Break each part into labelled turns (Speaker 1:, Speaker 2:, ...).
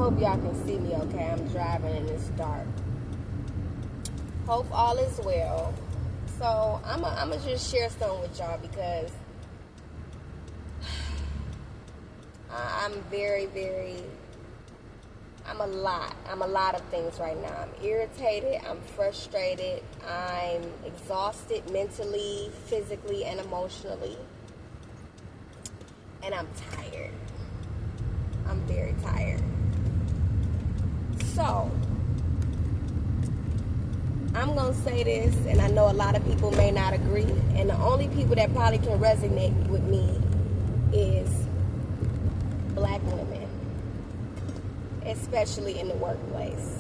Speaker 1: hope y'all can see me okay. I'm driving and it's dark. Hope all is well. So I'm gonna just share something with y'all because I'm I'm a lot of things right now. I'm irritated, I'm frustrated, I'm exhausted mentally, physically, and emotionally. And I'm tired. I'm very tired. So, I'm going to say this, and I know a lot of people may not agree, and the only people that probably can resonate with me is black women, especially in the workplace.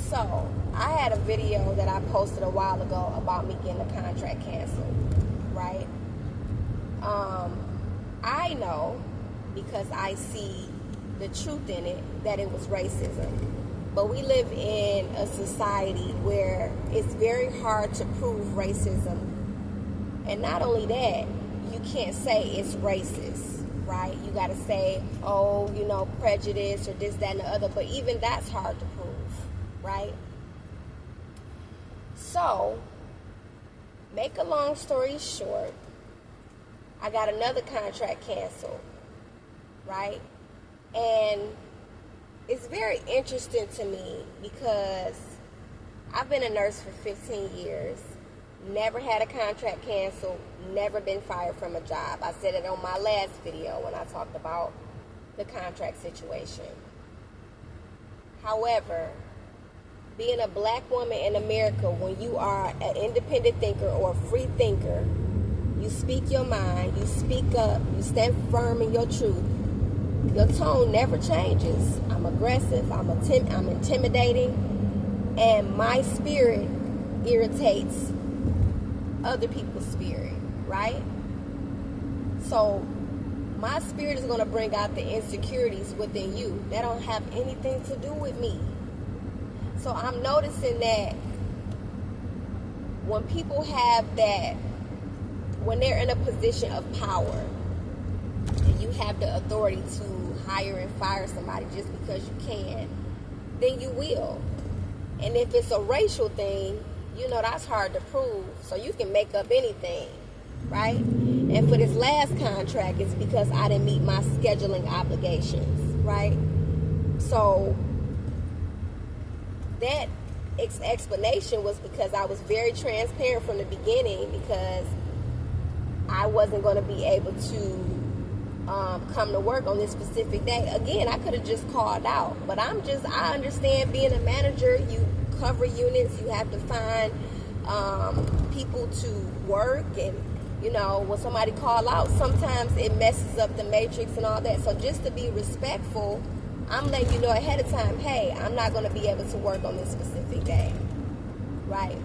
Speaker 1: So, I had a video that I posted a while ago about me getting a contract canceled, right? I know, because I see the truth in it, that it was racism. But we live in a society where it's very hard to prove racism. And not only that, you can't say it's racist, right? You got to say, oh, you know, prejudice or this, that, and the other. But even that's hard to prove, right? So, make a long story short, I got another contract canceled, right? And it's very interesting to me because I've been a nurse for 15 years, never had a contract canceled, never been fired from a job. I said it on my last video when I talked about the contract situation. However, being a black woman in America, when you are an independent thinker or a free thinker, you speak your mind, you speak up, you stand firm in your truth, your tone never changes. I'm aggressive, I'm intimidating, and my spirit irritates other people's spirit, right? So my spirit is going to bring out the insecurities within you. That don't have anything to do with me. So I'm noticing that when people have that, when they're in a position of power, and you have the authority to hire and fire somebody just because you can, then you will. And if it's a racial thing, you know that's hard to prove, so you can make up anything, right? And for this last contract, it's because I didn't meet my scheduling obligations, right? So that explanation was because I was very transparent from the beginning, because I wasn't going to be able to come to work on this specific day. Again, I could have just called out, but I understand being a manager, you cover units, you have to find people to work, and you know, when somebody call out, sometimes it messes up the matrix and all that. So just to be respectful, I'm letting you know ahead of time, hey, I'm not going to be able to work on this specific day, right?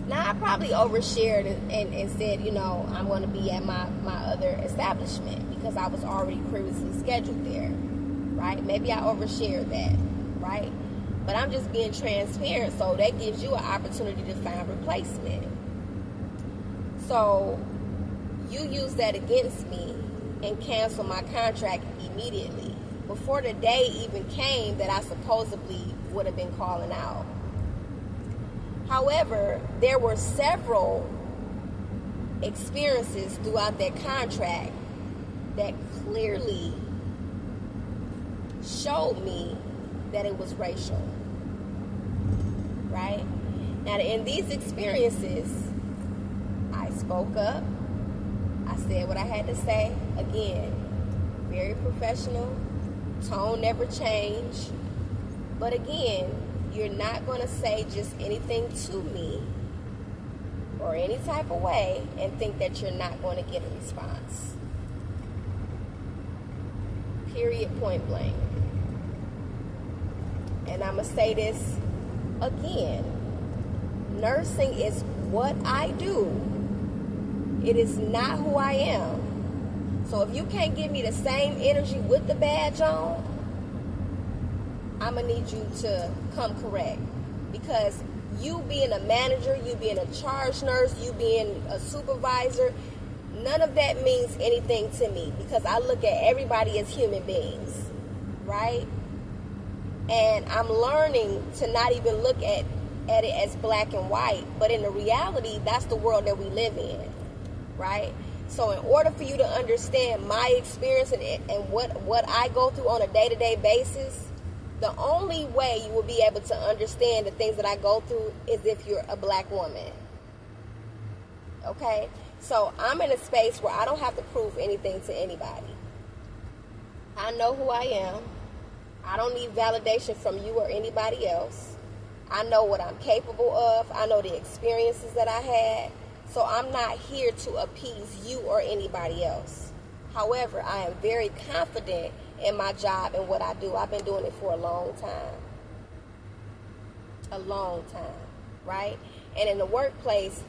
Speaker 1: Now, I probably overshared and said, you know, I'm going to be at my other establishment because I was already previously scheduled there, right? Maybe I overshared that, right? But I'm just being transparent, so that gives you an opportunity to find replacement. So you use that against me and cancel my contract immediately, before the day even came that I supposedly would have been calling out. However, there were several experiences throughout that contract that clearly showed me that it was racial, right? Now, in these experiences, I spoke up. I said what I had to say. Again, very professional. Tone never changed. But again, you're not going to say just anything to me or any type of way and think that you're not going to get a response. Period, point blank. And I'm going to say this again. Nursing is what I do. It is not who I am. So if you can't give me the same energy with the badge on, I'm going to need you to come correct. Because you being a manager, you being a charge nurse, you being a supervisor, none none of that means anything to me because I look at everybody as human beings, right? And I'm learning to not even look at it as black and white, but in the reality, that's the world that we live in, right? So in order for you to understand my experience and what I go through on a day-to-day basis, the only way you will be able to understand the things that I go through is if you're a black woman. Okay? So I'm in a space where I don't have to prove anything to anybody. I know who I am. I don't need validation from you or anybody else. I know what I'm capable of. I know the experiences that I had. So I'm not here to appease you or anybody else. However, I am very confident in my job and what I do. I've been doing it for a long time. A long time, right? And in the workplace,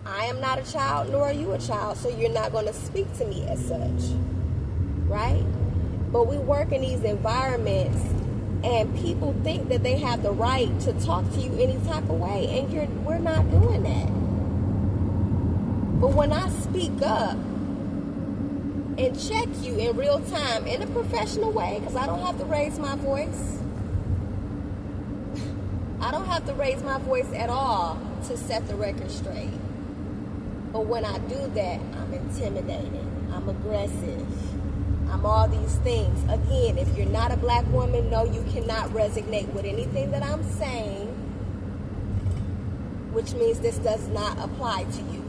Speaker 1: I am not a child, nor are you a child, so you're not going to speak to me as such, right? But we work in these environments, and people think that they have the right to talk to you any type of way, and we're not doing that. But when I speak up and check you in real time in a professional way, because I don't have to raise my voice. I don't have to raise my voice at all to set the record straight. But when I do that, I'm intimidating. I'm aggressive. I'm all these things. Again, if you're not a black woman, no, you cannot resonate with anything that I'm saying, which means this does not apply to you.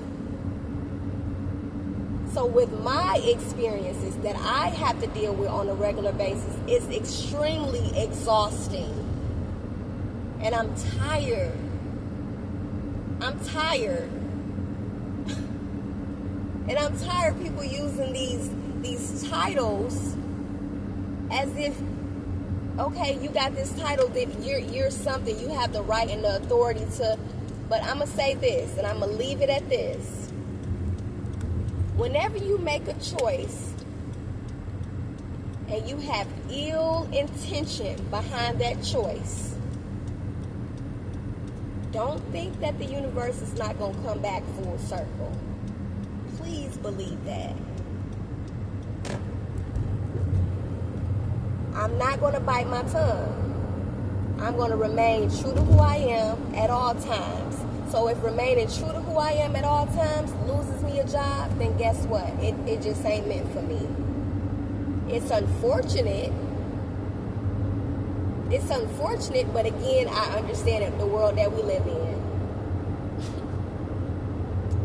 Speaker 1: So with my experiences that I have to deal with on a regular basis, it's extremely exhausting. And I'm tired. I'm tired. And I'm tired of people using these titles as if, okay, you got this title, then you're something. You have the right and the authority to, but I'm going to say this, and I'm going to leave it at this. Whenever you make a choice and you have ill intention behind that choice, don't think that the universe is not going to come back full circle. Please believe that. I'm not going to bite my tongue. I'm going to remain true to who I am at all times. So if remaining true to who I am at all times loses me a job, then guess what? It just ain't meant for me. It's unfortunate. It's unfortunate, but again, I understand the world that we live in.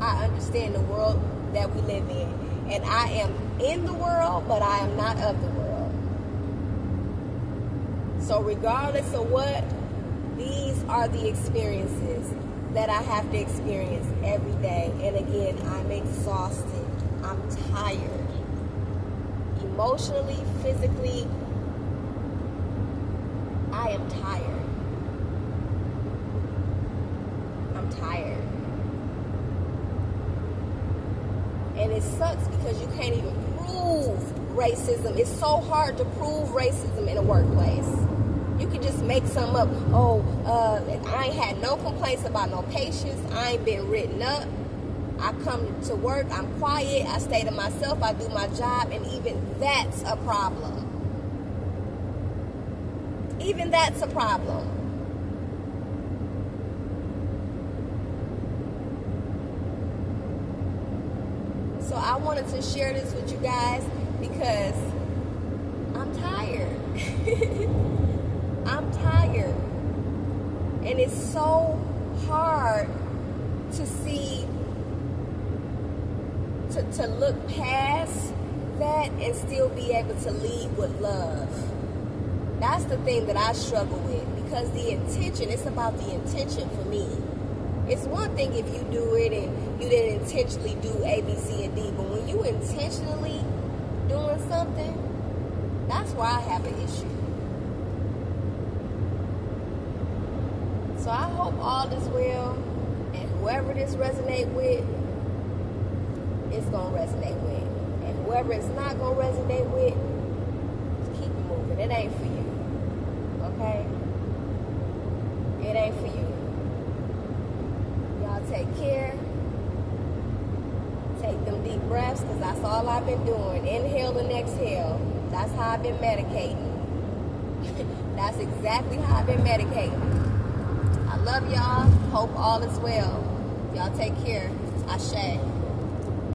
Speaker 1: I understand the world that we live in. And I am in the world, but I am not of the world. So regardless of what, these are the experiences that I have to experience every day. And again, I'm exhausted. I'm tired. Emotionally, physically, I am tired. I'm tired. And it sucks because you can't even prove racism. It's so hard to prove racism in a workplace. You can just make something up. I ain't had no complaints about no patients. I ain't been written up. I come to work. I'm quiet. I stay to myself. I do my job. And even that's a problem. Even that's a problem. So I wanted to share this with you guys because I'm tired. I'm tired. And it's so hard to see, to look past that and still be able to lead with love. That's the thing that I struggle with, because the intention, it's about the intention for me. It's one thing if you do it and you didn't intentionally do A, B, C, and D, but when you intentionally doing something, that's where I have an issue. So I hope all is well, and whoever this resonate with, it's going to resonate with. And whoever it's not going to resonate with, just keep it moving. It ain't for you. Okay? It ain't for you. Y'all take care. Take the them deep breaths, because that's all I've been doing. Inhale and exhale. That's how I've been medicating. That's exactly how I've been medicating. I love y'all. Hope all is well. Y'all take care. Ashe.